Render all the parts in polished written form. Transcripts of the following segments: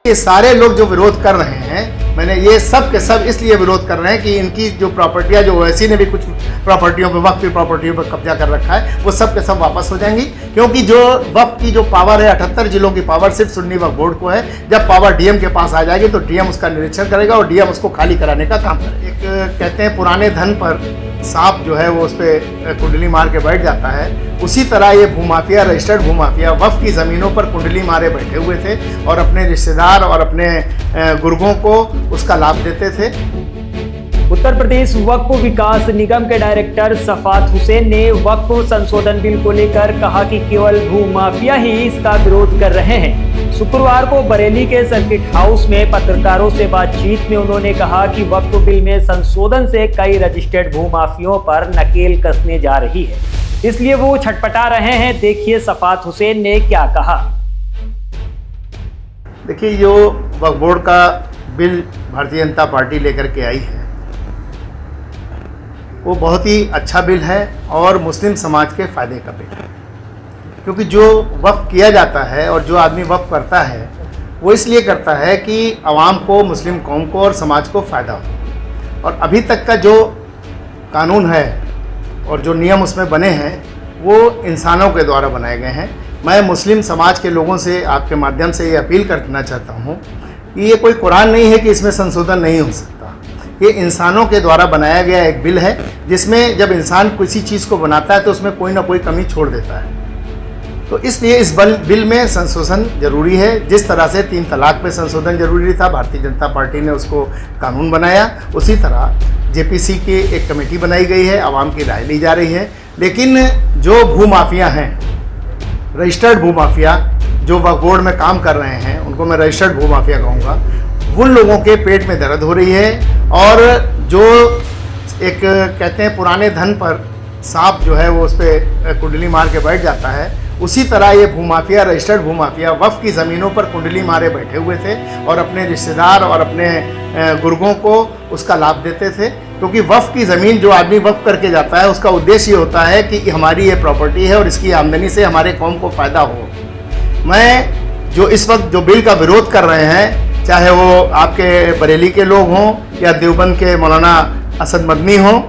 ये सारे लोग जो विरोध कर रहे हैं, मैंने ये सब के सब इसलिए विरोध कर रहे हैं कि इनकी जो प्रॉपर्टियां, जो ओवैसी ने भी कुछ प्रॉपर्टियों पे, वक्फ की प्रॉपर्टियों पर कब्जा कर रखा है, वो सब के सब वापस हो जाएंगी। क्योंकि जो वक्फ की जो पावर है, 78 जिलों की पावर सिर्फ सुन्नी वक्फ बोर्ड को है। जब पावर डीएम के पास आ जाएगी तो डीएम उसका निरीक्षण करेगा और डीएम उसको खाली कराने का काम करेगा। एक कहते हैं पुराने धन पर सांप जो है वो उस पर कुंडली मार के बैठ जाता है, उसी तरह ये भूमाफिया, रजिस्टर्ड भूमाफिया वक्फ की ज़मीनों पर कुंडली मारे बैठे हुए थे और अपने रिश्तेदार और अपने गुर्गों को उसका लाभ देते थे। उत्तर प्रदेश वक्फ विकास निगम के डायरेक्टर सफात हुसैन ने वक्फ संशोधन बिल को लेकर कहा कि केवल भूमाफिया ही इसका विरोध कर रहे हैं। शुक्रवार को बरेली के सर्किट हाउस में पत्रकारों से बातचीत में उन्होंने कहा कि वक्फ बिल में संशोधन से कई रजिस्टर्ड भूमाफियों पर नकेल कसने जा रही है, इसलिए वो छटपटा रहे हैं। देखिए सफात हुसैन ने क्या कहा। देखिए, जो वक्फ बोर्ड का बिल भारतीय जनता पार्टी लेकर के आई है वो बहुत ही अच्छा बिल है और मुस्लिम समाज के फ़ायदे का बिल है। क्योंकि जो वक्फ किया जाता है और जो आदमी वक्फ करता है वो इसलिए करता है कि आवाम को, मुस्लिम कौम को और समाज को फ़ायदा हो। और अभी तक का जो कानून है और जो नियम उसमें बने हैं वो इंसानों के द्वारा बनाए गए हैं। मैं मुस्लिम समाज के लोगों से आपके माध्यम से ये अपील करना चाहता हूँ कि ये कोई कुरान नहीं है कि इसमें संशोधन नहीं हो सकता। ये इंसानों के द्वारा बनाया गया एक बिल है जिसमें जब इंसान किसी चीज़ को बनाता है तो उसमें कोई ना कोई कमी छोड़ देता है। तो इसलिए इस बिल में संशोधन जरूरी है। जिस तरह से 3 तलाक पे संशोधन जरूरी था, भारतीय जनता पार्टी ने उसको कानून बनाया, उसी तरह जेपीसी की एक कमेटी बनाई गई है, आवाम की राय ली जा रही है। लेकिन जो भूमाफिया हैं, रजिस्टर्ड भूमाफिया जो वक्फ बोर्ड में काम कर रहे हैं, उनको मैं रजिस्टर्ड भूमाफिया कहूँगा, उन लोगों के पेट में दर्द हो रही है। और जो एक कहते हैं पुराने धन पर सांप जो है वो उस पर कुंडली मार के बैठ जाता है, उसी तरह ये भूमाफिया, रजिस्टर्ड भूमाफिया वक्फ की ज़मीनों पर कुंडली मारे बैठे हुए थे और अपने रिश्तेदार और अपने गुर्गों को उसका लाभ देते थे। क्योंकि वक्फ की ज़मीन जो आदमी वक्फ करके जाता है उसका उद्देश्य ये होता है कि हमारी ये प्रॉपर्टी है और इसकी आमदनी से हमारे कौम को फ़ायदा हो। मैं जो इस वक्त जो बिल का विरोध कर रहे हैं, चाहे वो आपके बरेली के लोग हों या देवबंद के मौलाना असद मदनी हों,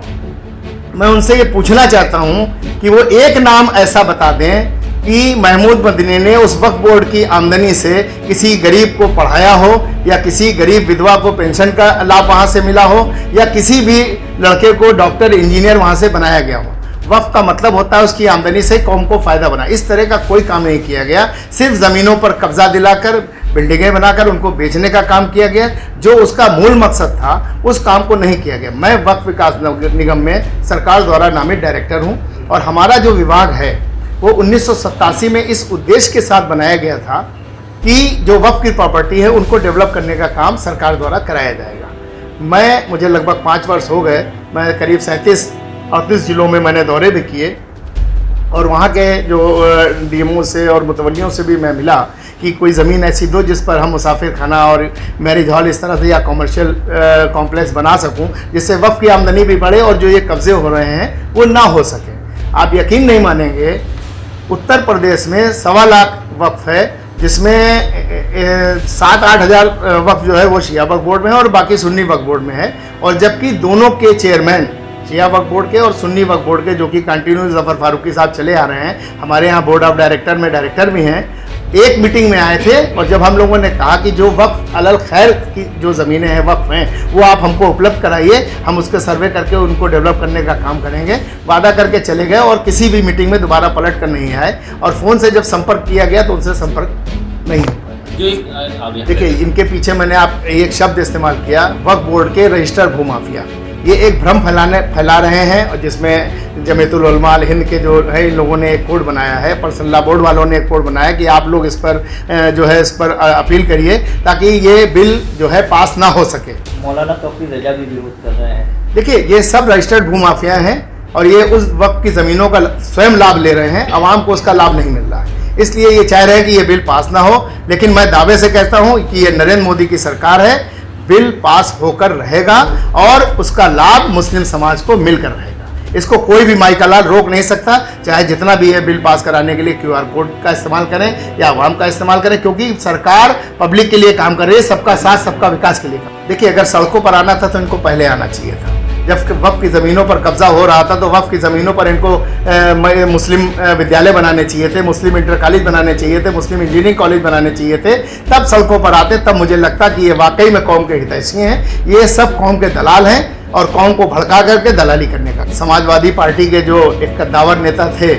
मैं उनसे ये पूछना चाहता हूँ कि वो एक नाम ऐसा बता दें कि महमूद मदनी ने उस वक्फ बोर्ड की आमदनी से किसी गरीब को पढ़ाया हो या किसी गरीब विधवा को पेंशन का लाभ वहाँ से मिला हो या किसी भी लड़के को डॉक्टर, इंजीनियर वहाँ से बनाया गया हो। वक्फ का मतलब होता है उसकी आमदनी से कौम को फ़ायदा बना। इस तरह का कोई काम नहीं किया गया। सिर्फ ज़मीनों पर कब्जा दिलाकर, बिल्डिंगें बनाकर उनको बेचने का काम किया गया। जो उसका मूल मकसद था उस काम को नहीं किया गया। मैं वक्फ विकास निगम में सरकार द्वारा नामित डायरेक्टर हूँ और हमारा जो विभाग है वो 1987 में इस उद्देश्य के साथ बनाया गया था कि जो वक्फ की प्रॉपर्टी है उनको डेवलप करने का काम सरकार द्वारा कराया जाएगा। मुझे लगभग 5 वर्ष हो गए। मैं करीब 37-38 जिलों में मैंने दौरे भी किए और वहाँ के जो डीएमओ से और मुतवल्लियों से भी मैं मिला कि कोई ज़मीन ऐसी दो जिस पर हम मुसाफिर खाना और मैरिज हॉल इस तरह से या कॉमर्शियल कॉम्प्लेक्स बना सकूं, जिससे वक्फ की आमदनी भी बढ़े और जो ये कब्जे हो रहे हैं वो ना हो सके। आप यकीन नहीं मानेंगे, उत्तर प्रदेश में 1.25 लाख वक्फ है जिसमें 7-8 हज़ार वक्फ जो है वो शिया वक्फ बोर्ड में है और बाकी सुन्नी वक्फ बोर्ड में है। और जबकि दोनों के चेयरमैन शिया वक्फ बोर्ड के और सुन्नी वक्फ बोर्ड के, जो कि कंटिन्यू जफ़र फारूकी साहब चले आ रहे हैं, हमारे यहाँ बोर्ड ऑफ डायरेक्टर में डायरेक्टर भी हैं, एक मीटिंग में आए थे। और जब हम लोगों ने कहा कि जो वक्फ अलल खैर की जो ज़मीनें हैं, वक्फ हैं, वो आप हमको उपलब्ध कराइए, हम उसके सर्वे करके उनको डेवलप करने का काम करेंगे, वादा करके चले गए और किसी भी मीटिंग में दोबारा पलट कर नहीं आए। और फ़ोन से जब संपर्क किया गया तो उनसे संपर्क नहीं हो पाया। देखिए, इनके पीछे मैंने आप एक शब्द इस्तेमाल किया, वक्फ बोर्ड के रजिस्टर्ड भूमाफिया। ये एक भ्रम फैला रहे हैं और जिसमें जमीयतुल उलमा अल हिंद के जो है इन लोगों ने एक कोड बनाया है, पर्सनल लॉ बोर्ड वालों ने एक कोड बनाया कि आप लोग इस पर जो है इस पर अपील करिए ताकि ये बिल जो है पास ना हो सके। मौलाना तौफीक रजा भी विरोध कर रहे हैं। देखिए, ये सब रजिस्टर्ड भूमाफिया हैं और ये उस वक्त की ज़मीनों का स्वयं लाभ ले रहे हैं, आवाम को उसका लाभ नहीं मिल रहा है। इसलिए ये चाह रहे हैं कि ये बिल पास ना हो। लेकिन मैं दावे से कहता हूँ कि ये नरेंद्र मोदी की सरकार है, बिल पास होकर रहेगा और उसका लाभ मुस्लिम समाज को मिलकर रहेगा। इसको कोई भी माई का लाल रोक नहीं सकता, चाहे जितना भी है बिल पास कराने के लिए QR कोड का इस्तेमाल करें या आवाम का इस्तेमाल करें, क्योंकि सरकार पब्लिक के लिए काम कर रही है, सबका साथ सबका विकास के लिए। देखिए, अगर सड़कों पर आना था तो इनको पहले आना चाहिए था। जब वक्फ की ज़मीनों पर कब्जा हो रहा था तो वक्फ की ज़मीनों पर इनको मुस्लिम विद्यालय बनाने चाहिए थे, मुस्लिम इंटर कॉलेज बनाने चाहिए थे, मुस्लिम इंजीनियरिंग कॉलेज बनाने चाहिए थे, तब सड़कों पर आते। तब मुझे लगता कि ये वाकई में कौम के हितैषी हैं। ये सब कौम के दलाल हैं और कौम को भड़का करके दलाली करने का। समाजवादी पार्टी के जो एक कद्दावर नेता थे,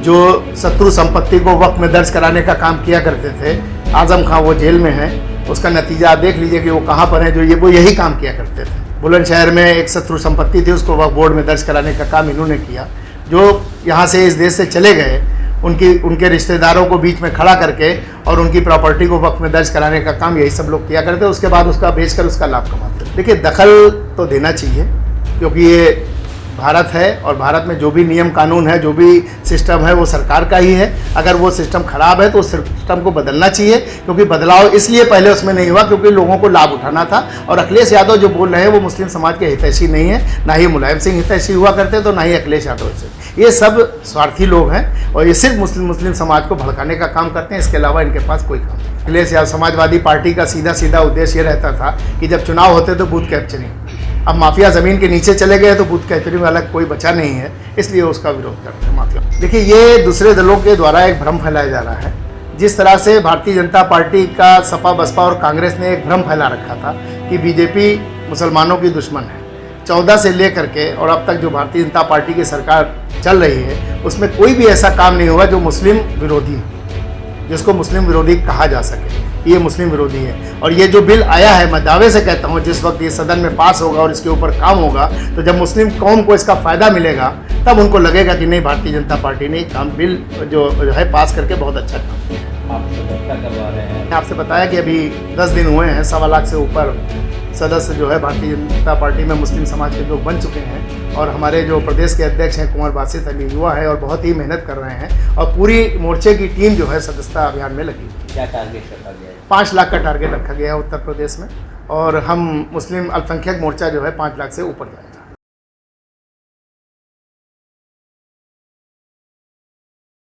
जो शत्रु संपत्ति को वक्फ में दर्ज कराने का काम किया करते थे, आजम खां वो जेल में है। उसका नतीजा आप देख लीजिए कि वो कहाँ पर हैं, जो वो यही काम किया करते थे। बुलंदशहर में एक शत्रु संपत्ति थी, उसको वक्फ बोर्ड में दर्ज कराने का काम इन्होंने किया। जो यहाँ से इस देश से चले गए, उनके रिश्तेदारों को बीच में खड़ा करके और उनकी प्रॉपर्टी को वक्फ में दर्ज कराने का काम यही सब लोग किया करते। उसके बाद उसका बेचकर उसका लाभ कमाते। देखिए, दखल तो देना चाहिए, क्योंकि ये भारत है और भारत में जो भी नियम कानून है, जो भी सिस्टम है, वो सरकार का ही है। अगर वो सिस्टम खराब है तो उस सिस्टम को बदलना चाहिए, क्योंकि बदलाव इसलिए पहले उसमें नहीं हुआ क्योंकि लोगों को लाभ उठाना था। और अखिलेश यादव जो बोल रहे हैं वो मुस्लिम समाज के हितैषी नहीं है, ना ही मुलायम सिंह हितैषी हुआ करते तो ना ही अखिलेश यादव से। ये सब स्वार्थी लोग हैं और ये सिर्फ मुस्लिम समाज को भड़काने का काम करते हैं, इसके अलावा इनके पास कोई काम नहीं। अखिलेश यादव समाजवादी पार्टी का सीधा उद्देश्य ये रहता था कि जब चुनाव होते तो बूथ कैप्चरिंग। अब माफिया ज़मीन के नीचे चले गए तो बूथ कैप्चरिंग वाला कोई बचा नहीं है, इसलिए उसका विरोध करते हैं माफिया। देखिए, ये दूसरे दलों के द्वारा एक भ्रम फैलाया जा रहा है। जिस तरह से भारतीय जनता पार्टी का सपा बसपा और कांग्रेस ने एक भ्रम फैला रखा था कि बीजेपी मुसलमानों की दुश्मन है। 14 से लेकर के और अब तक जो भारतीय जनता पार्टी की सरकार चल रही है, उसमें कोई भी ऐसा काम नहीं हुआ जो मुस्लिम विरोधी, जिसको मुस्लिम विरोधी कहा जा सके। ये मुस्लिम विरोधी है। और ये जो बिल आया है, मैं दावे से कहता हूँ, जिस वक्त ये सदन में पास होगा और इसके ऊपर काम होगा, तो जब मुस्लिम कौम को इसका फ़ायदा मिलेगा तब उनको लगेगा कि नहीं, भारतीय जनता पार्टी ने काम बिल जो है पास करके बहुत अच्छा काम किया। आपसे चर्चा करवा रहे हैं। आपसे बताया कि अभी 10 दिन हुए हैं, 1.25 लाख से ऊपर सदस्य जो है भारतीय जनता पार्टी में मुस्लिम समाज के लोग बन चुके हैं। और हमारे जो प्रदेश के अध्यक्ष हैं कुंवर बासित अली युवा है और बहुत ही मेहनत कर रहे हैं और पूरी मोर्चे की टीम जो है सदस्यता अभियान में लगी। क्या टारगेट रखा गया है? 5 लाख का टारगेट रखा गया है उत्तर प्रदेश में, और हम मुस्लिम अल्पसंख्यक मोर्चा जो है 5 लाख से ऊपर जाए।